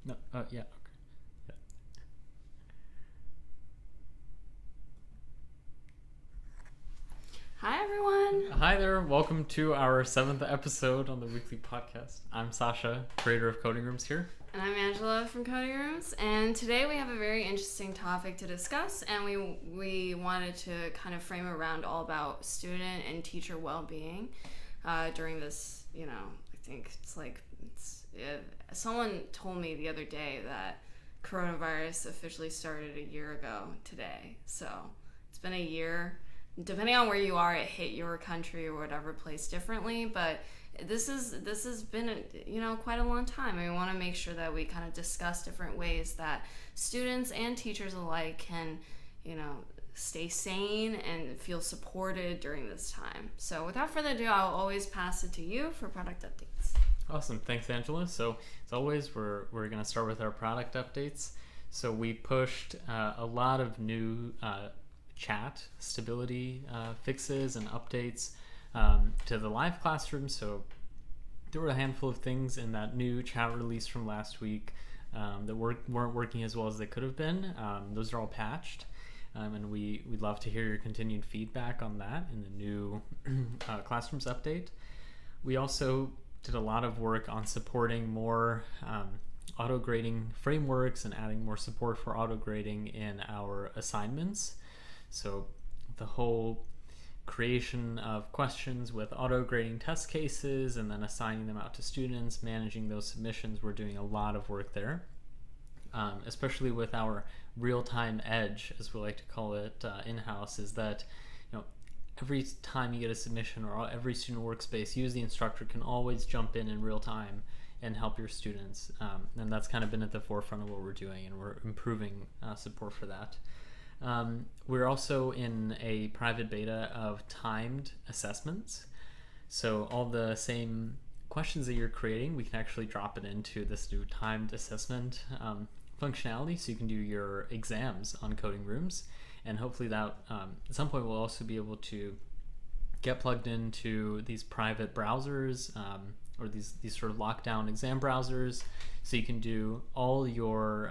No. Yeah. Okay. Yeah. Hi, everyone. Hi there. Welcome to our 7th episode on the weekly podcast. I'm Sasha, creator of Coding Rooms here. And I'm Angela from Coding Rooms. And today we have a very interesting topic to discuss. And we wanted to kind of frame around all about student and teacher well-being during this, I think someone told me the other day that coronavirus officially started a year ago today. So it's been a year. Depending on where you are, it hit your country or whatever place differently, but this has been quite a long time, and we want to make sure that we kind of discuss different ways that students and teachers alike can stay sane and feel supported during this time. So without further ado, I'll always pass it to you for product updates. Awesome. Thanks, Angela. So as always, we're going to start with our product updates. So we pushed a lot of new chat stability fixes and updates to the live classroom. So there were a handful of things in that new chat release from last week that weren't working as well as they could have been. Those are all patched, and we'd love to hear your continued feedback on that in the new classrooms update. We also did a lot of work on supporting more auto grading frameworks and adding more support for auto grading in our assignments. So the whole creation of questions with auto-grading test cases and then assigning them out to students, managing those submissions, we're doing a lot of work there, especially with our real-time edge, as we like to call it in-house, is that every time you get a submission or every student workspace, you as the instructor can always jump in real time and help your students. And that's kind of been at the forefront of what we're doing, and we're improving support for that. We're also in a private beta of timed assessments. So all the same questions that you're creating, we can actually drop it into this new timed assessment functionality, so you can do your exams on Coding Rooms. And hopefully that at some point we'll also be able to get plugged into these private browsers or these sort of lockdown exam browsers, so you can do all your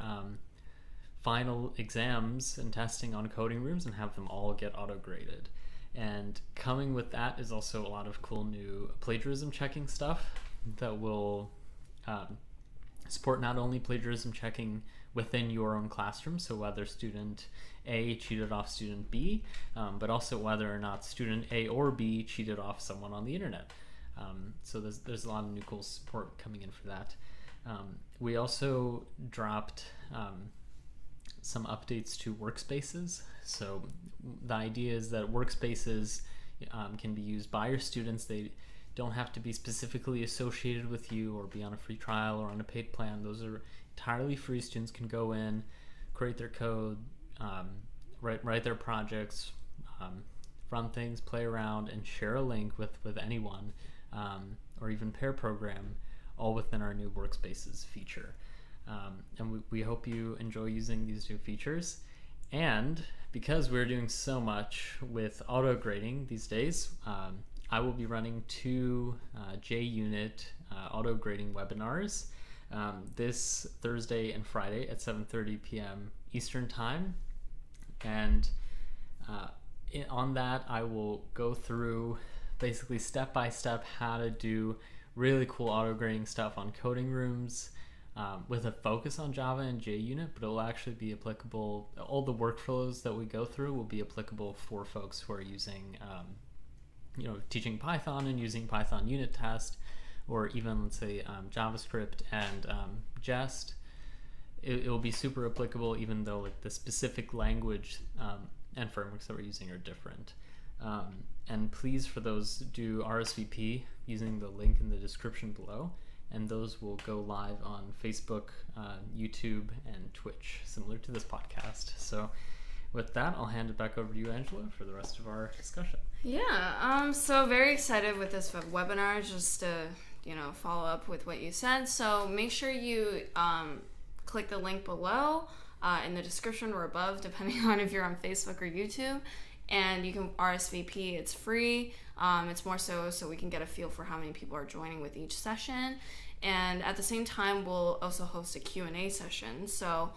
final exams and testing on Coding Rooms and have them all get auto-graded. And coming with that is also a lot of cool new plagiarism checking stuff that will support not only plagiarism checking within your own classroom, so whether student A cheated off student B, but also whether or not student A or B cheated off someone on the internet. So there's a lot of new cool support coming in for that. We also dropped some updates to workspaces. So the idea is that workspaces can be used by your students. They don't have to be specifically associated with you or be on a free trial or on a paid plan. Those are entirely free. Students can go in, create their code, write their projects, run things, play around, and share a link with anyone, or even pair program, all within our new workspaces feature. And we hope you enjoy using these new features. And because we're doing so much with auto grading these days, I will be running 2 JUnit auto grading webinars this Thursday and Friday at 7:30 p.m. Eastern Time. And on that, I will go through basically step by step how to do really cool auto grading stuff on Coding Rooms, with a focus on Java and JUnit, but it will actually be applicable. All the workflows that we go through will be applicable for folks who are using, teaching Python and using Python unit test, or even, let's say, JavaScript and Jest. It will be super applicable, even though the specific language and frameworks that we're using are different. And please, for those, do RSVP using the link in the description below. And those will go live on Facebook, YouTube, and Twitch, similar to this podcast. So with that, I'll hand it back over to you, Angela, for the rest of our discussion. Yeah, so very excited with this webinar, just to, follow up with what you said. So make sure you click the link below in the description or above, depending on if you're on Facebook or YouTube. And you can RSVP, it's free. It's more so we can get a feel for how many people are joining with each session. And at the same time, we'll also host a Q&A session. So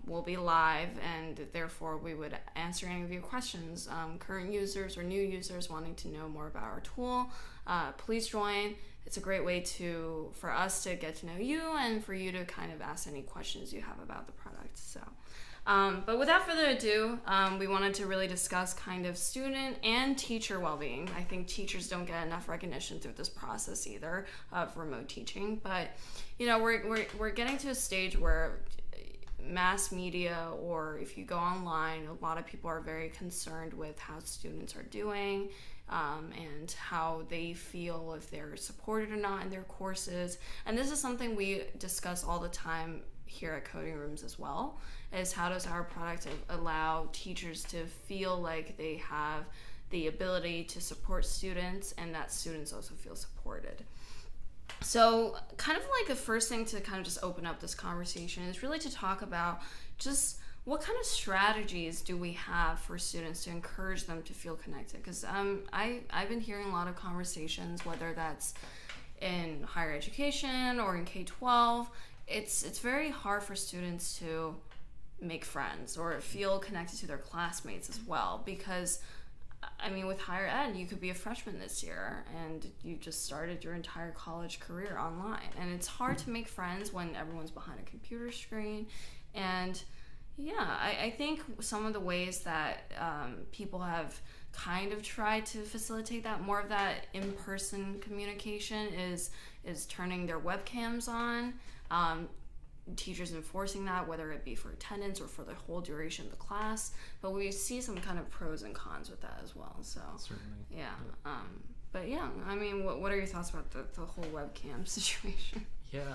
we'll be live, and therefore we would answer any of your questions. Current users or new users wanting to know more about our tool, please join. It's a great way for us to get to know you and for you to kind of ask any questions you have about the product. So, but without further ado, we wanted to really discuss kind of student and teacher well-being. I think teachers don't get enough recognition through this process either of remote teaching. But we're getting to a stage where mass media, or if you go online, a lot of people are very concerned with how students are doing. And how they feel, if they're supported or not in their courses. And this is something we discuss all the time here at Coding Rooms as well, is how does our product allow teachers to feel like they have the ability to support students and that students also feel supported. So kind of like the first thing to kind of just open up this conversation is really to talk about just what kind of strategies do we have for students to encourage them to feel connected? Because I've been hearing a lot of conversations, whether that's in higher education or in K-12, it's very hard for students to make friends or feel connected to their classmates as well. Because, I mean, with higher ed, you could be a freshman this year and you just started your entire college career online. And it's hard to make friends when everyone's behind a computer screen. And yeah, I think some of the ways that people have kind of tried to facilitate that, more of that in-person communication, is turning their webcams on, teachers enforcing that, whether it be for attendance or for the whole duration of the class. But we see some kind of pros and cons with that as well. So Certainly. Yeah. But yeah, I mean, what are your thoughts about the whole webcam situation? Yeah.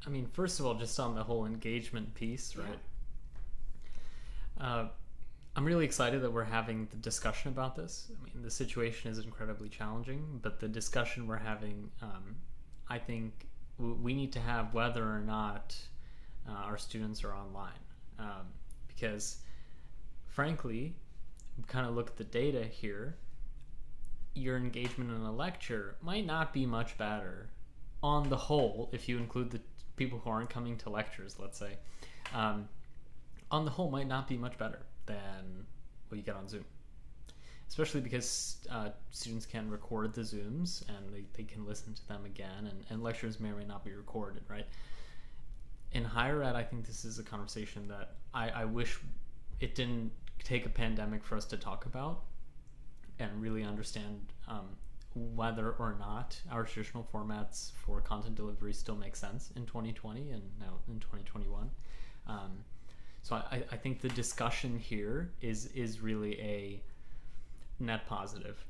I mean, first of all, just on the whole engagement piece, right? I'm really excited that we're having the discussion about this. I mean, the situation is incredibly challenging, but the discussion we're having, I think we need to have whether or not our students are online. Because frankly, kind of look at the data here, your engagement in a lecture might not be much better on the whole, if you include the people who aren't coming to lectures, let's say. On the whole, might not be much better than what you get on Zoom. Especially because students can record the Zooms and they can listen to them again, and lectures may or may not be recorded, right? In higher ed, I think this is a conversation that I wish it didn't take a pandemic for us to talk about and really understand whether or not our traditional formats for content delivery still make sense in 2020 and now in 2021. So I think the discussion here is really a net positive.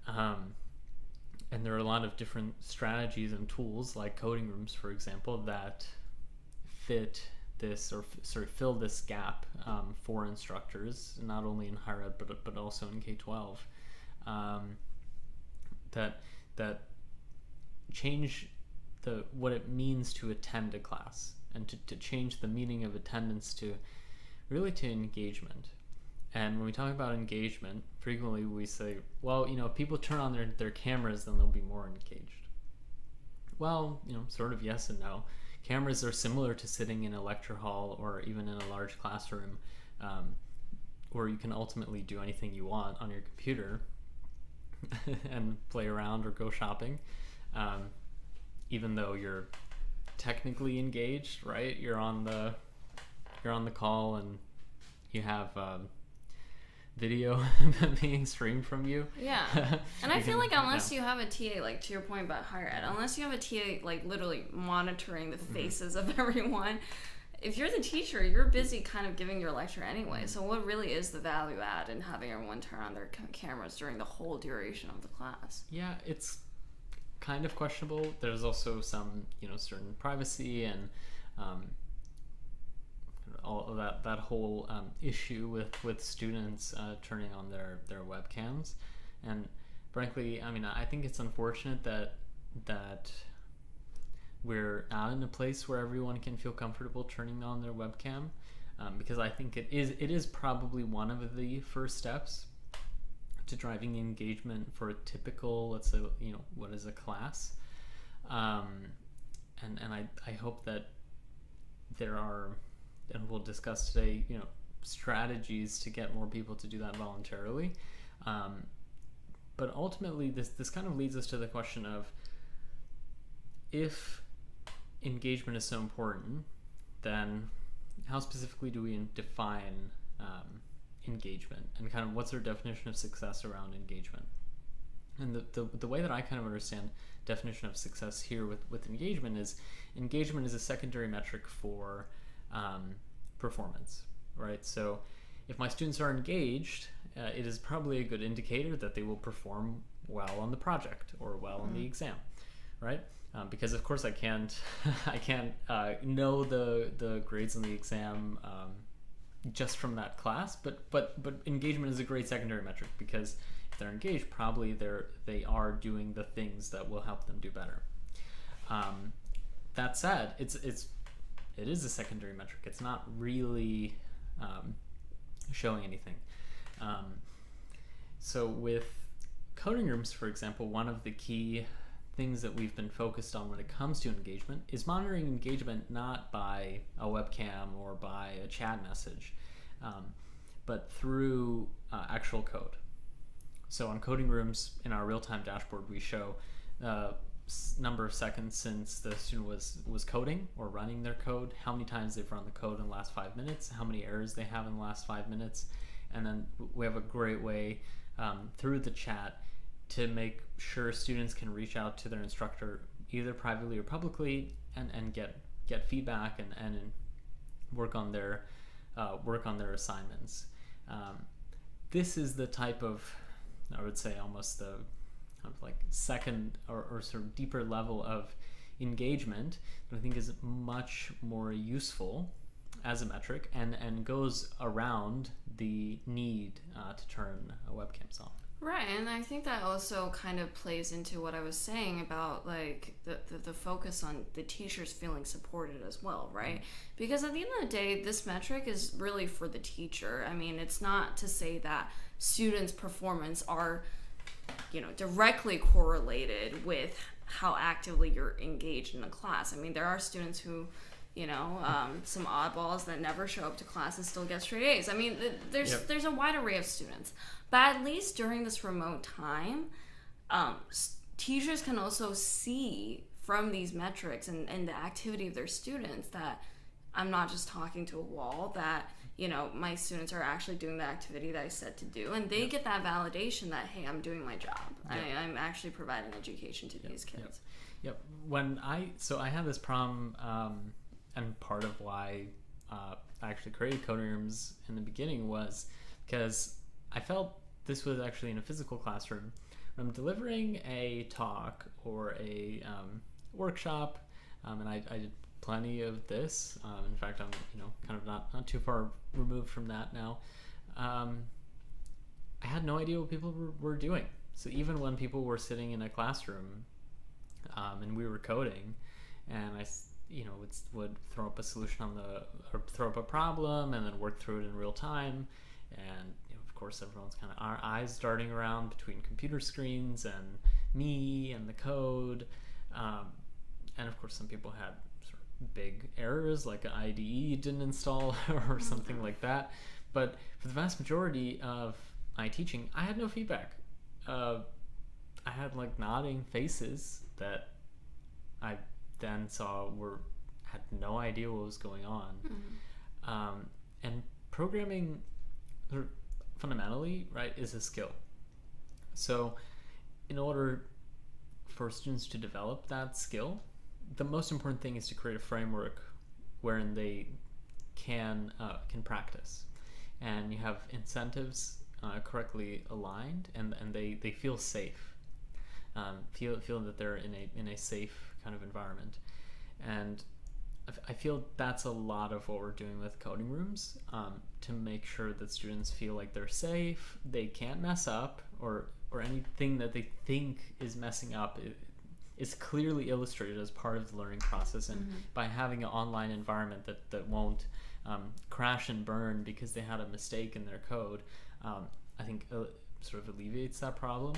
And there are a lot of different strategies and tools like Coding Rooms, for example, that fit this or sort of fill this gap for instructors, not only in higher ed but also in K-12, that change what it means to attend a class, and to change the meaning of attendance to engagement. And when we talk about engagement, frequently we say, well, if people turn on their cameras, then they'll be more engaged. Well, sort of yes and no. Cameras are similar to sitting in a lecture hall or even in a large classroom, where you can ultimately do anything you want on your computer and play around or go shopping, even though you're technically engaged, right? You're on the call and you have video being streamed from you. Yeah. And I feel like unless you have a TA, like to your point about higher ed, unless you have a TA like literally monitoring the faces of everyone, if you're the teacher, you're busy kind of giving your lecture anyway. So what really is the value add in having everyone turn on their cameras during the whole duration of the class? Yeah, it's kind of questionable. There's also some, certain privacy and all of that whole issue with students turning on their webcams. And frankly, I mean, I think it's unfortunate that we're not in a place where everyone can feel comfortable turning on their webcam, because I think it is probably one of the first steps to driving engagement for a typical, let's say, what is a class. I hope that there are, and we'll discuss today, strategies to get more people to do that voluntarily. But ultimately, this kind of leads us to the question of, if engagement is so important, then how specifically do we define engagement, and kind of what's our definition of success around engagement? And the way that I kind of understand definition of success here with engagement is a secondary metric for performance, right? So if my students are engaged, it is probably a good indicator that they will perform well on the project or well on the exam, right? Because of course I can't know the grades on the exam just from that class, but engagement is a great secondary metric, because if they're engaged, probably they are doing the things that will help them do better. That said, it is a secondary metric. It's not really showing anything. So with coding rooms, for example, one of the key things that we've been focused on when it comes to engagement is monitoring engagement not by a webcam or by a chat message, but through actual code. So on coding rooms, in our real-time dashboard, we show number of seconds since the student was coding or running their code, how many times they've run the code in the last 5 minutes, how many errors they have in the last 5 minutes, and then we have a great way through the chat to make sure students can reach out to their instructor either privately or publicly and get feedback and work on their assignments. This is the type of, I would say, almost the kind of like second or sort of deeper level of engagement that I think is much more useful as a metric and goes around the need to turn webcams on. Right, and I think that also kind of plays into what I was saying about like the focus on the teachers feeling supported as well, right? Mm-hmm. Because at the end of the day, this metric is really for the teacher. I mean, it's not to say that students' performance are, directly correlated with how actively you're engaged in the class. I mean, there are students who, some oddballs that never show up to class and still get straight A's. I mean, there's a wide array of students. But at least during this remote time, teachers can also see from these metrics and the activity of their students that I'm not just talking to a wall, that, my students are actually doing the activity that I said to do. And they get that validation that, hey, I'm doing my job. I'm actually providing education to these kids. Yep. I had this problem, and part of why I actually created coding rooms in the beginning was because I felt this was actually in a physical classroom. When I'm delivering a talk or a workshop, and I did plenty of this. In fact, I'm kind of not too far removed from that now. I had no idea what people were doing. So even when people were sitting in a classroom and we were coding, and I would throw up a solution or throw up a problem and then work through it in real time, and of course everyone's kind of our eyes darting around between computer screens and me and the code, and of course some people had sort of big errors like an IDE didn't install or something like that. But for the vast majority of my teaching, I had no feedback. I had like nodding faces that I then saw had no idea what was going on. Mm-hmm. And programming fundamentally, right, is a skill. So in order for students to develop that skill, the most important thing is to create a framework wherein they can practice, and you have incentives correctly aligned, and they feel safe, feel that they're in a safe kind of environment. And I feel that's a lot of what we're doing with coding rooms, to make sure that students feel like they're safe, they can't mess up, or anything that they think is messing up is clearly illustrated as part of the learning process. And by having an online environment that won't crash and burn because they had a mistake in their code, I think sort of alleviates that problem,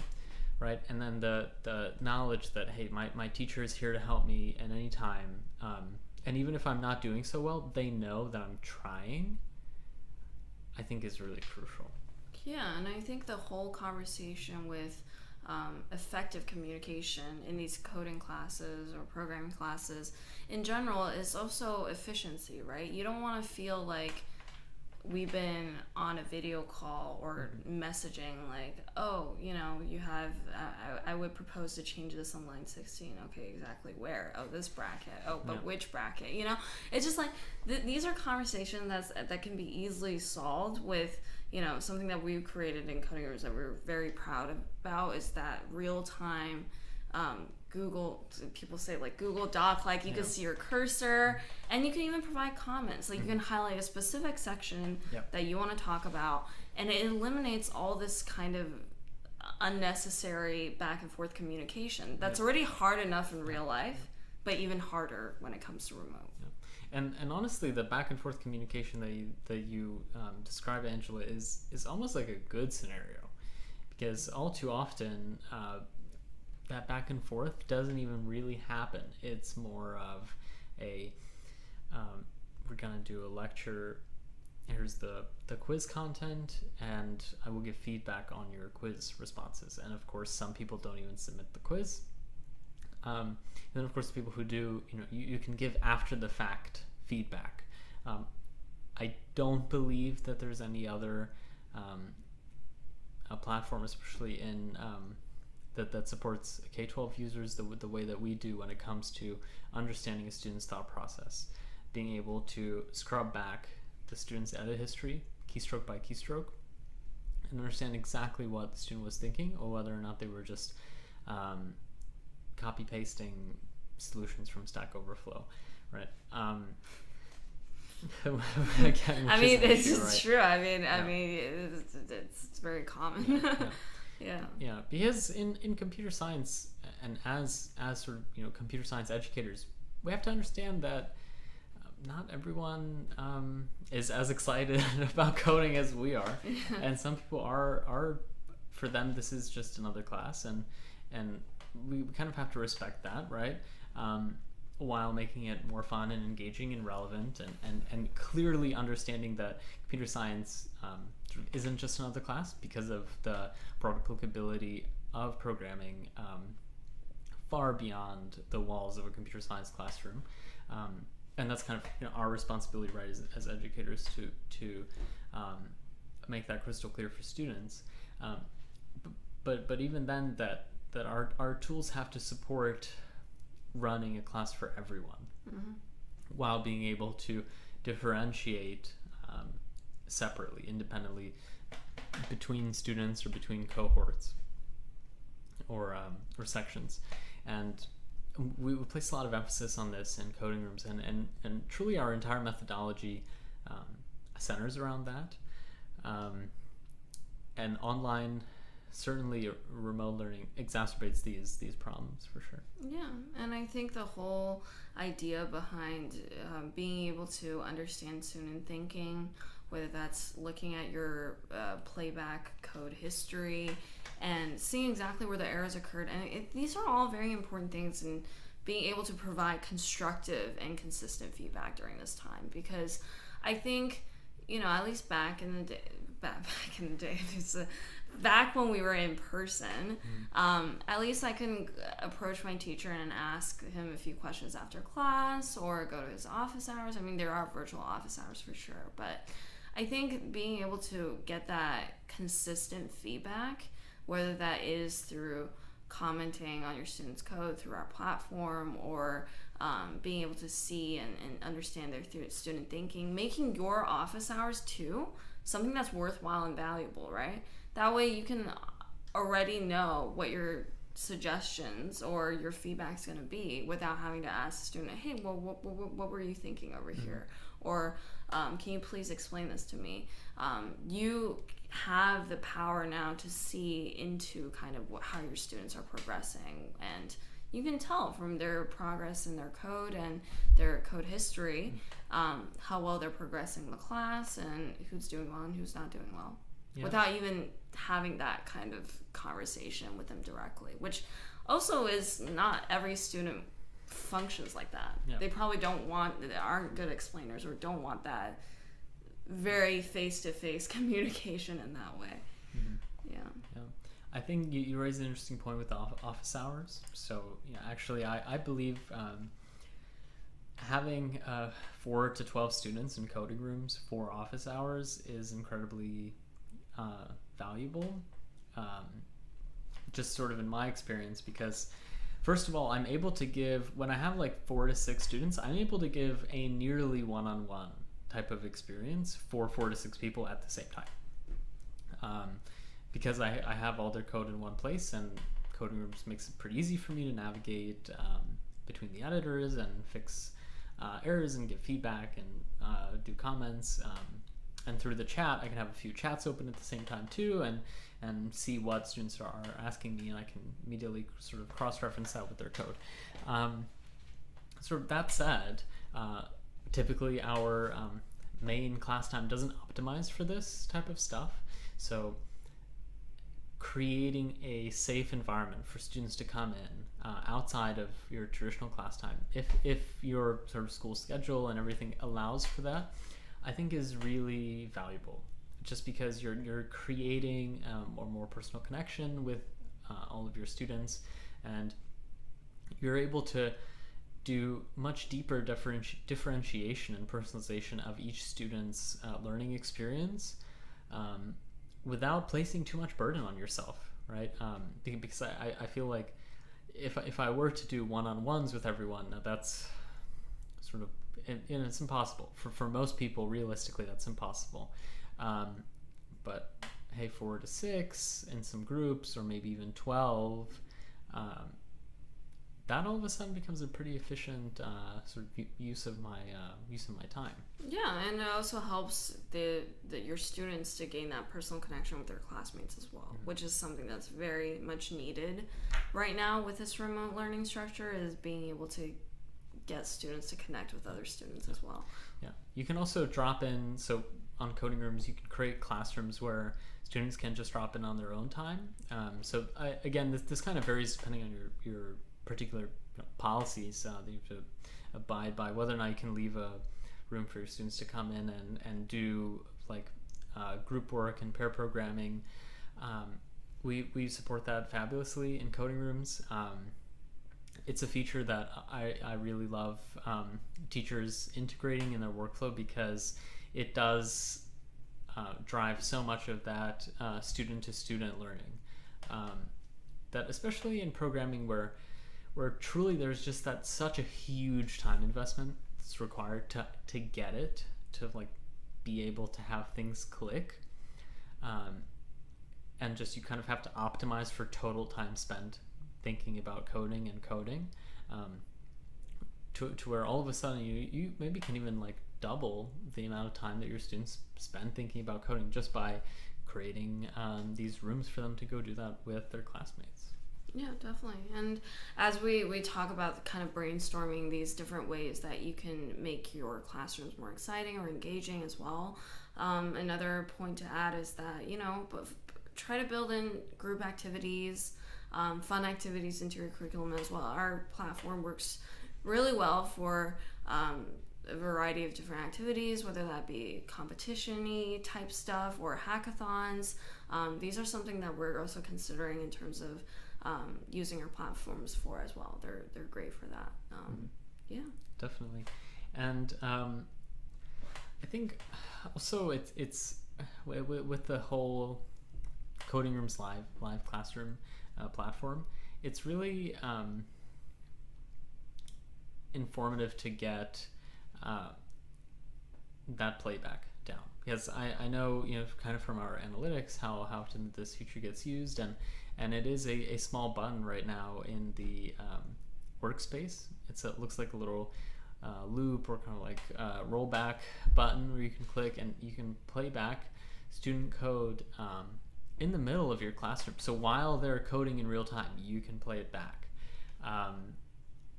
right? And then the knowledge that, hey, my teacher is here to help me at any time, and even if I'm not doing so well, they know that I'm trying, I think is really crucial. Yeah, and I think the whole conversation with effective communication in these coding classes or programming classes in general is also efficiency, right? You don't want to feel like we've been on a video call or messaging like, oh, you have, I would propose to change this on line 16. Okay, exactly where? Oh, this bracket. Oh, but which bracket? It's just like, these are conversations that can be easily solved with, something that we've created in Coding Rooms that we're very proud about is that real-time Google, people say like Google Doc, like you can see your cursor and you can even provide comments. Like you can highlight a specific section that you want to talk about, and it eliminates all this kind of unnecessary back and forth communication that's already hard enough in real life, but even harder when it comes to remote. And honestly, the back and forth communication that you described, Angela, is almost like a good scenario, because all too often that back and forth doesn't even really happen. It's more of a we're gonna do a lecture. Here's the quiz content, and I will give feedback on your quiz responses. And of course, some people don't even submit the quiz. And then of course, the people who do, you can give after the fact feedback. I don't believe that there's any other a platform, especially in that supports K-12 users the way that we do when it comes to understanding a student's thought process, being able to scrub back the student's edit history, keystroke by keystroke, and understand exactly what the student was thinking, or whether or not they were just copy-pasting solutions from Stack Overflow, right? It's true. I mean, it's very common. Yeah, because in computer science, and as sort of computer science educators, we have to understand that not everyone is as excited about coding as we are, and some people are. For them, this is just another class, and we kind of have to respect that, right? While making it more fun and engaging and relevant, and clearly understanding that computer science isn't just another class, because of the broad applicability of programming far beyond the walls of a computer science classroom. And that's kind of our responsibility, right, as educators to make that crystal clear for students. But even then, that our tools have to support running a class for everyone, while being able to differentiate separately, independently, between students or between cohorts or sections. And we place a lot of emphasis on this in Coding Rooms, and truly our entire methodology centers around that. And online, certainly remote learning exacerbates these problems for sure. Yeah, and I think the whole idea behind being able to understand student thinking, whether that's looking at your playback code history and seeing exactly where the errors occurred, and these are all very important things in being able to provide constructive and consistent feedback during this time, because I think at least back in the day, back when we were in person, at least I can approach my teacher and ask him a few questions after class, or go to his office hours. I mean, there are virtual office hours for sure, but I think being able to get that consistent feedback, whether that is through commenting on your student's code through our platform, or being able to see and understand their student thinking, making your office hours too something that's worthwhile and valuable, right? That way you can already know what your suggestions or your feedback's going to be without having to ask the student, hey, well, what were you thinking over here? Or can you please explain this to me? You have the power now to see into kind of how your students are progressing, and you can tell from their progress in their code and their code history how well they're progressing in the class, and who's doing well and who's not doing well. without even having that kind of conversation with them directly, which also is not every student functions like that. They probably they aren't good explainers or don't want that very face-to-face communication in that way. Yeah. I think you raised an interesting point with the office hours. So actually I believe having 4 to 12 students in coding rooms for office hours is incredibly valuable, just sort of in my experience, because first of all, I'm able to give, when I have like 4 to 6 students, I'm able to give a nearly one-on-one type of experience for 4 to 6 people at the same time. Because I have all their code in one place, and coding rooms makes it pretty easy for me to navigate between the editors and fix errors and give feedback and do comments. And through the chat, I can have a few chats open at the same time too, and see what students are asking me, and I can immediately sort of cross-reference that with their code. Sort of that said, typically our main class time doesn't optimize for this type of stuff. So creating a safe environment for students to come in outside of your traditional class time, if your sort of school schedule and everything allows for that, I think is really valuable, just because you're creating a more personal connection with all of your students, and you're able to do much deeper differentiation and personalization of each student's learning experience without placing too much burden on yourself, right? Because I feel like if I were to do one-on-ones with everyone, that's sort of, it's impossible. For most people, realistically, that's impossible. But hey, 4 to 6 in some groups, or maybe even 12, that all of a sudden becomes a pretty efficient sort of use of my time. Yeah, and it also helps your students to gain that personal connection with their classmates as well, which is something that's very much needed right now with this remote learning structure, is being able to get students to connect with other students as well. Yeah, you can also drop in, so on coding rooms you can create classrooms where students can just drop in on their own time. So again, this kind of varies depending on your particular policies that you have to abide by, whether or not you can leave a room for your students to come in and do like group work and pair programming. We support that fabulously in coding rooms. It's a feature that I really love teachers integrating in their workflow, because it does drive so much of that student-to-student learning. That especially in programming where truly there's just such a huge time investment that's required to get it, to like be able to have things click. And just you kind of have to optimize for total time spent thinking about coding and coding, to where all of a sudden you maybe can even like double the amount of time that your students spend thinking about coding just by creating these rooms for them to go do that with their classmates. Yeah, definitely. And as we talk about kind of brainstorming these different ways that you can make your classrooms more exciting or engaging as well, another point to add is that, try to build in group activities, fun activities into your curriculum as well. Our platform works really well for a variety of different activities, whether that be competition-y type stuff or hackathons. These are something that we're also considering in terms of using our platforms for as well. They're great for that. Yeah, definitely. And I think also it's with the whole Coding Room's live classroom platform, it's really informative to get that playback down, because I know kind of from our analytics how often this feature gets used, and it is a small button right now in the workspace. It looks like a little loop or kind of like rollback button where you can click and you can play back student code in the middle of your classroom. So while they're coding in real time, you can play it back.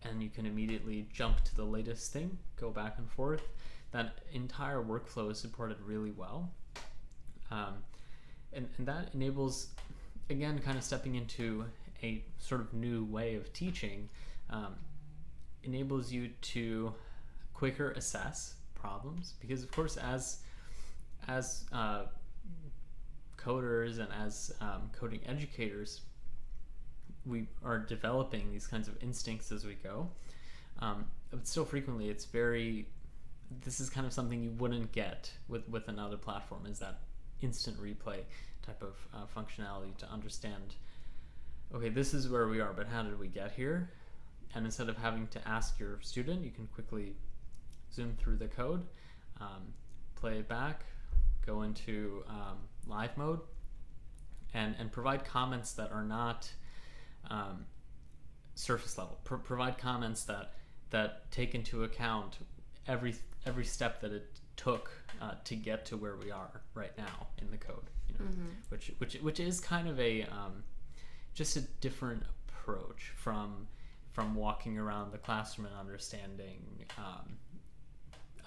And you can immediately jump to the latest thing, go back and forth. That entire workflow is supported really well. and that enables, again, kind of stepping into a sort of new way of teaching, enables you to quicker assess problems, because of course as coders and as coding educators, we are developing these kinds of instincts as we go, but still frequently this is kind of something you wouldn't get with another platform, is that instant replay type of functionality to understand, okay, this is where we are, but how did we get here? And instead of having to ask your student, you can quickly zoom through the code, play it back, go into live mode, and provide comments that are not surface level. Provide comments that take into account every step that it took to get to where we are right now in the code. Which is kind of a just a different approach from walking around the classroom and understanding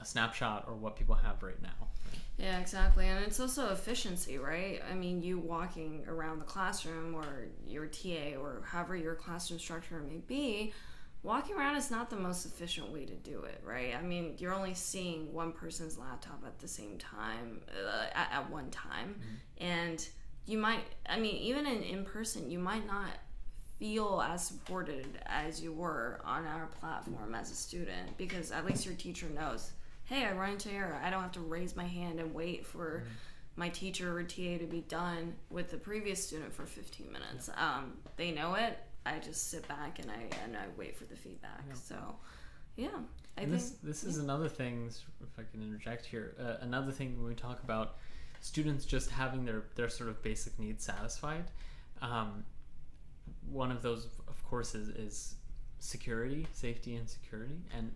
a snapshot or what people have right now. Yeah, exactly. And it's also efficiency, right? I mean, you walking around the classroom, or your TA, or however your classroom structure may be, walking around is not the most efficient way to do it, right? I mean, you're only seeing one person's laptop at the same time, at one time. And you might, I mean, even in person, you might not feel as supported as you were on our platform as a student, because at least your teacher knows, hey, I run into error. I don't have to raise my hand and wait for my teacher or TA to be done with the previous student for 15 minutes. They know it. I just sit back and I wait for the feedback. So, yeah. This is another thing, if I can interject here, another thing when we talk about students just having their sort of basic needs satisfied. One of those, of course, is security, safety and security, and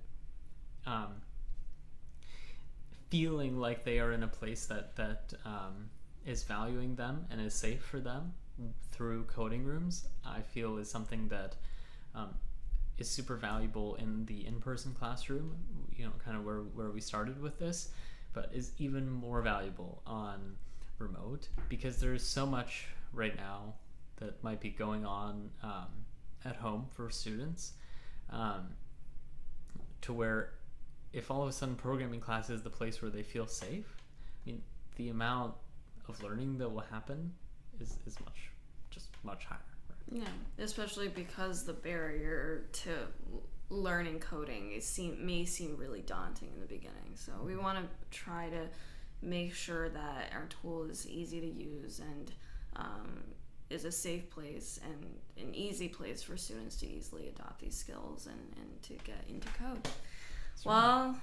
feeling like they are in a place that is valuing them and is safe for them through coding rooms, I feel is something that is super valuable in the in-person classroom, kind of where we started with this, but is even more valuable on remote, because there's so much right now that might be going on at home for students, to where if all of a sudden programming class is the place where they feel safe, I mean, the amount of learning that will happen is much higher. Right? Yeah, especially because the barrier to learning coding may seem really daunting in the beginning. So we want to try to make sure that our tool is easy to use and is a safe place and an easy place for students to easily adopt these skills and to get into code. Well,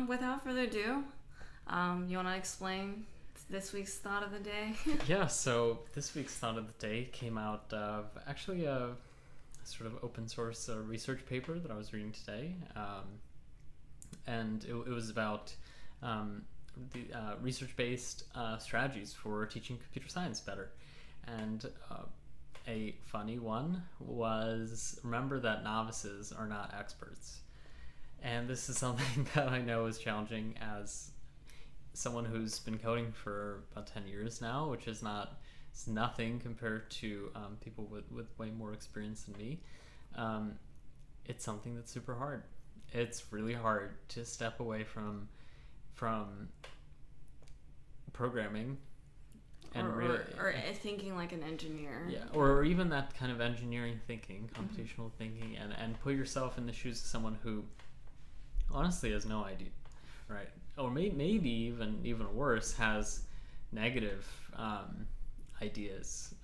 without further ado, you want to explain this week's thought of the day? Yeah, so this week's thought of the day came out of actually a sort of open source research paper that I was reading today. And it was about the research-based strategies for teaching computer science better. And a funny one was, remember that novices are not experts. And this is something that I know is challenging as someone who's been coding for about 10 years now, which is nothing compared to people with way more experience than me. It's something that's super hard. It's really hard to step away from programming and or thinking like an engineer. Yeah, or even that kind of engineering thinking, computational thinking, and put yourself in the shoes of someone who honestly has no idea, right? Or maybe even worse, has negative ideas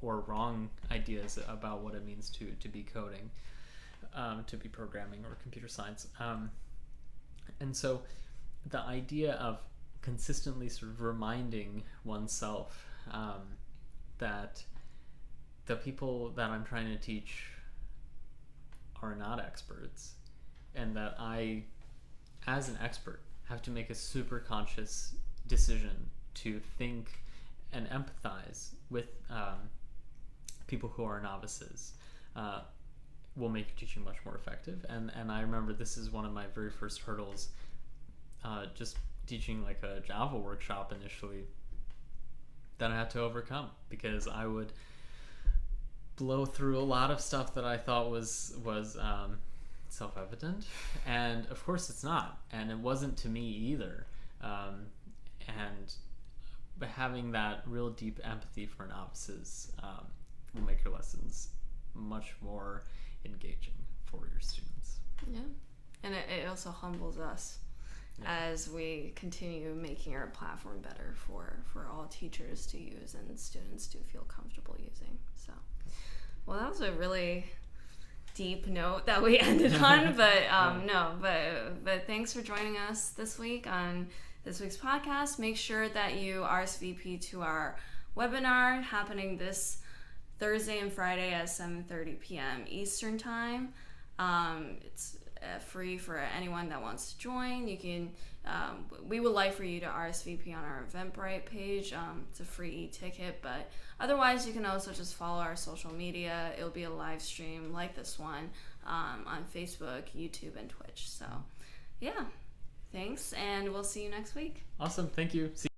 or wrong ideas about what it means to be coding, to be programming or computer science. And so the idea of consistently sort of reminding oneself that the people that I'm trying to teach are not experts, and that I, as an expert, have to make a super conscious decision to think and empathize with people who are novices, will make teaching much more effective. And I remember this is one of my very first hurdles, just teaching like a Java workshop initially, that I had to overcome, because I would blow through a lot of stuff that I thought was self-evident, and of course it's not, and it wasn't to me either. And having that real deep empathy for novices will make your lessons much more engaging for your students. Yeah, and it also humbles us as we continue making our platform better for all teachers to use and students to feel comfortable using. So, well, that was a really deep note that we ended on, but thanks for joining us this week on this week's podcast. Make sure that you RSVP to our webinar happening this Thursday and Friday at 7:30 p.m. Eastern Time. It's free for anyone that wants to join. You can. We would like for you to RSVP on our Eventbrite page. It's a free e-ticket, but otherwise you can also just follow our social media. It'll be a live stream like this one on Facebook, YouTube, and Twitch. So, yeah, thanks, and we'll see you next week. Awesome, thank you. See